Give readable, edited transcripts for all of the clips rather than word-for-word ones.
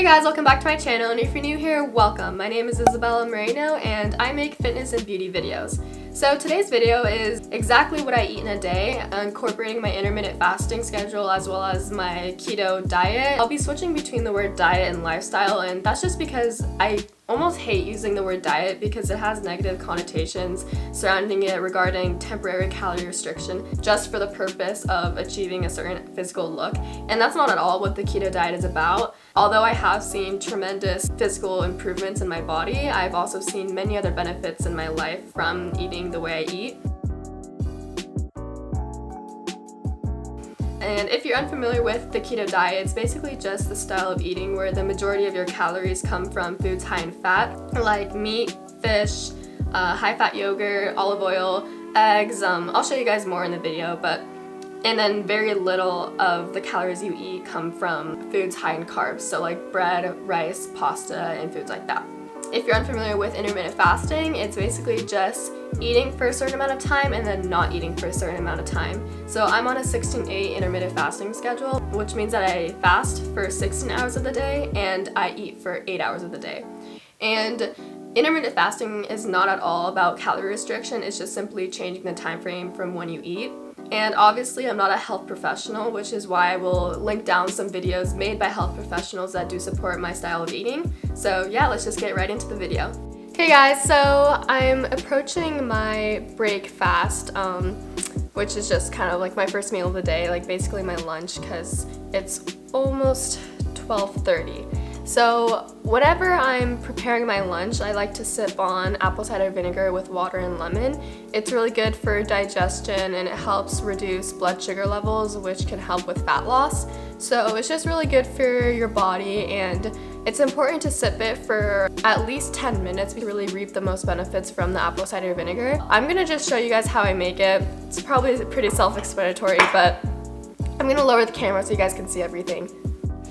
guys, welcome back to my channel, and if you're new here, welcome. My name is Isabella Moreno and I make fitness and beauty videos. So today's video is exactly what I eat in a day, incorporating my intermittent fasting schedule as well as my keto diet. I'll be switching between the word diet and lifestyle, and that's just because I almost hate using the word diet because it has negative connotations surrounding it regarding temporary calorie restriction just for the purpose of achieving a certain physical look. And that's not at all what the keto diet is about. Although I have seen tremendous physical improvements in my body, I've also seen many other benefits in my life from eating the way I eat. And if you're unfamiliar with the keto diet, it's basically just the style of eating where the majority of your calories come from foods high in fat, like meat, fish, high-fat yogurt, olive oil, eggs. I'll show you guys more in the video, and then very little of the calories you eat come from foods high in carbs, so like bread, rice, pasta, and foods like that. If you're unfamiliar with intermittent fasting, it's basically just eating for a certain amount of time and then not eating for a certain amount of time. So I'm on a 16-8 intermittent fasting schedule, which means that I fast for 16 hours of the day and I eat for 8 hours of the day. And intermittent fasting is not at all about calorie restriction, it's just simply changing the time frame from when you eat. And obviously I'm not a health professional, which is why I will link down some videos made by health professionals that do support my style of eating. So yeah, let's just get right into the video. Okay guys, so I'm approaching my break fast, which is just kind of like my first meal of the day, like basically my lunch, because it's almost 12:30. So whatever I'm preparing my lunch, I like to sip on apple cider vinegar with water and lemon. It's really good for digestion and it helps reduce blood sugar levels, which can help with fat loss. So it's just really good for your body, and it's important to sip it for at least 10 minutes to really reap the most benefits from the apple cider vinegar. I'm gonna just show you guys how I make it. It's probably pretty self-explanatory, but I'm gonna lower the camera so you guys can see everything.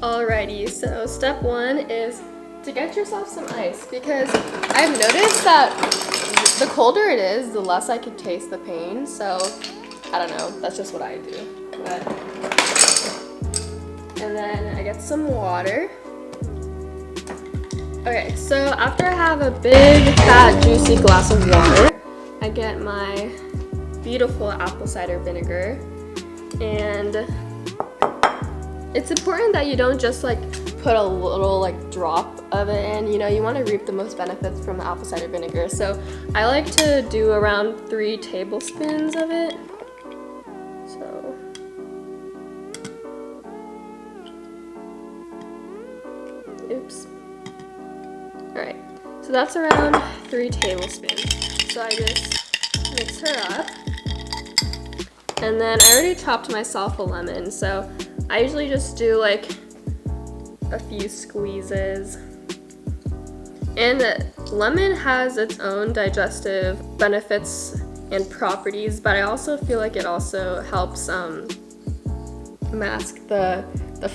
Alrighty, so step one is to get yourself some ice, because I've noticed that the colder it is, the less I can taste the pain. So I don't know, that's just what I do. And then I get some water. Okay, so after I have a big, fat, juicy glass of water, I get my beautiful apple cider vinegar, and it's important that you don't just like put a little like drop of it in, you know, you want to reap the most benefits from the apple cider vinegar. So I like to do around 3 tablespoons of it. So oops. Alright, so that's around 3 tablespoons. So I just mix her up. And then I already chopped myself a lemon, so I usually just do like a few squeezes. And lemon has its own digestive benefits and properties, but I also feel like it also helps mask the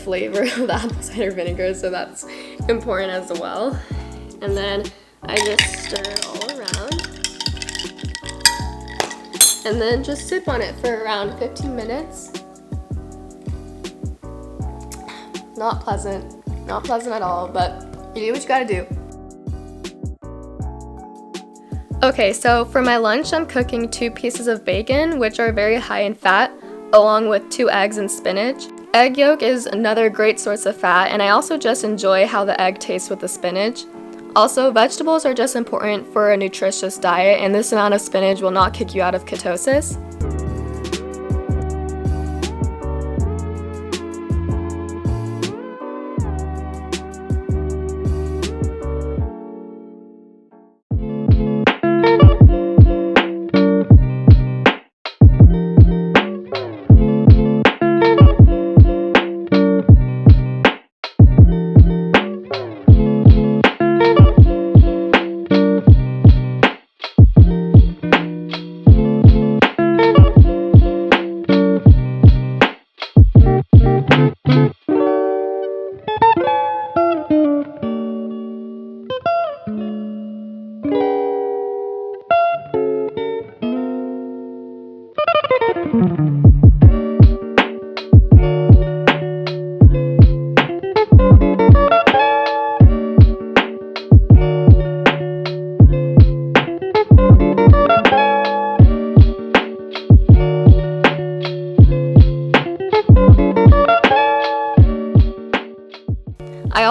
flavor of the apple cider vinegar, so that's important as well. And then I just stir it all around. And then just sip on it for around 15 minutes. Not pleasant at all, but you do what you gotta do. Okay, so for my lunch, I'm cooking 2 pieces of bacon, which are very high in fat, along with 2 eggs and spinach. Egg yolk is another great source of fat, and I also just enjoy how the egg tastes with the spinach. Also, vegetables are just important for a nutritious diet, and this amount of spinach will not kick you out of ketosis.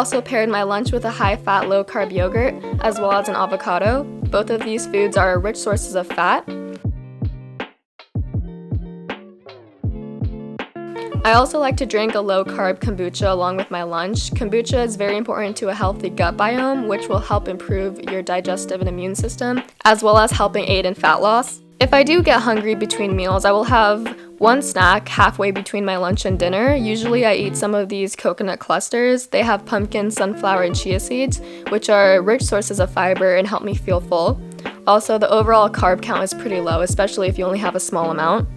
also paired my lunch with a high-fat, low-carb yogurt, as well as an avocado. Both of these foods are rich sources of fat. I also like to drink a low-carb kombucha along with my lunch. Kombucha is very important to a healthy gut biome, which will help improve your digestive and immune system, as well as helping aid in fat loss. If I do get hungry between meals, I will have one snack halfway between my lunch and dinner. Usually I eat some of these coconut clusters. They have pumpkin, sunflower, and chia seeds, which are rich sources of fiber and help me feel full. Also, the overall carb count is pretty low, especially if you only have a small amount.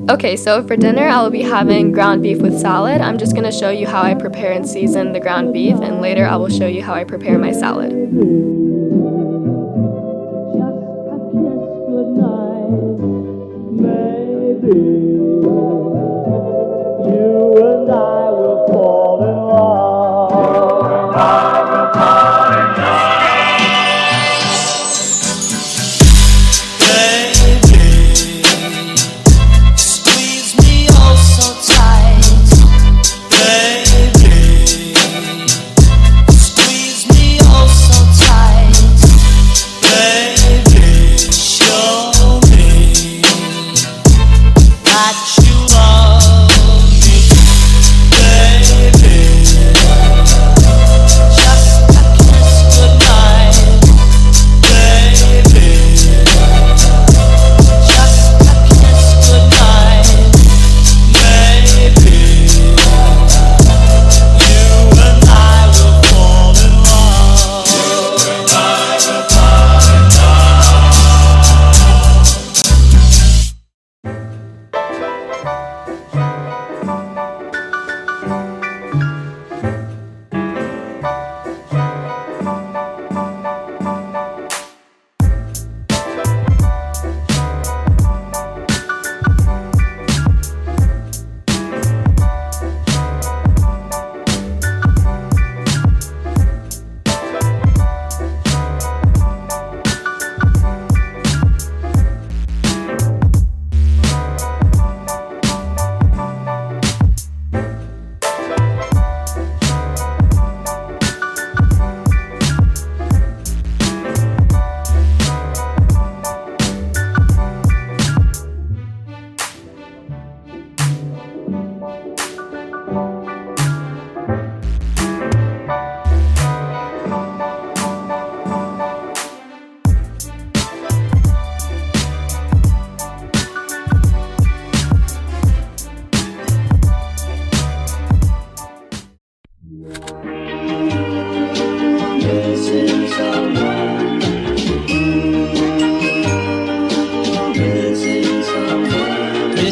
Okay, so for dinner, I will be having ground beef with salad. I'm just going to show you how I prepare and season the ground beef, and later I will show you how I prepare my salad.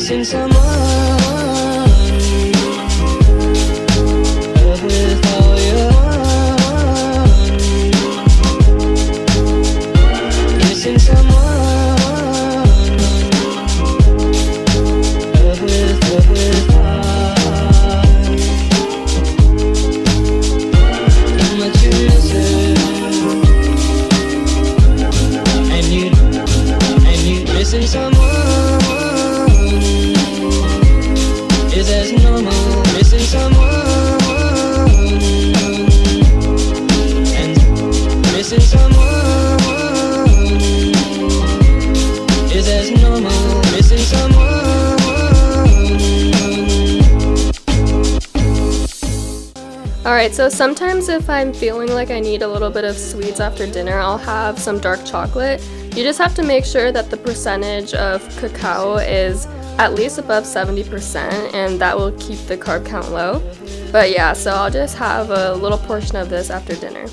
Missing someone with all your heart. Missing someone with heart. How much you missing? And you missing someone. Is as normal, missing someone, and missing someone is as normal, missing someone. Alright, so sometimes if I'm feeling like I need a little bit of sweets after dinner, I'll have some dark chocolate. You just have to make sure that the percentage of cacao is at least above 70%, and that will keep the carb count low. But yeah, so I'll just have a little portion of this after dinner.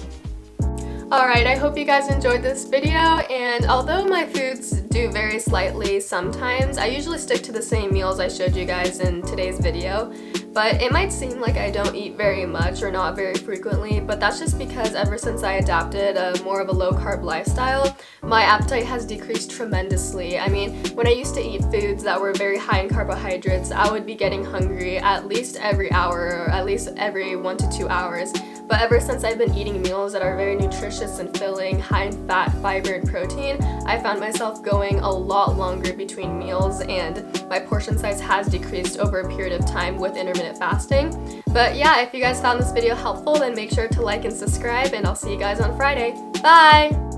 Alright, I hope you guys enjoyed this video, and although my foods do vary slightly sometimes, I usually stick to the same meals I showed you guys in today's video. But it might seem like I don't eat very much or not very frequently, but that's just because ever since I adapted more of a low-carb lifestyle, my appetite has decreased tremendously. I mean, when I used to eat foods that were very high in carbohydrates, I would be getting hungry at least every hour or at least every 1 to 2 hours. But ever since I've been eating meals that are very nutritious and filling, high in fat, fiber, and protein, I found myself going a lot longer between meals, and my portion size has decreased over a period of time with intermittent intermittent fasting. But yeah, if you guys found this video helpful, then make sure to like and subscribe, and I'll see you guys on Friday. Bye!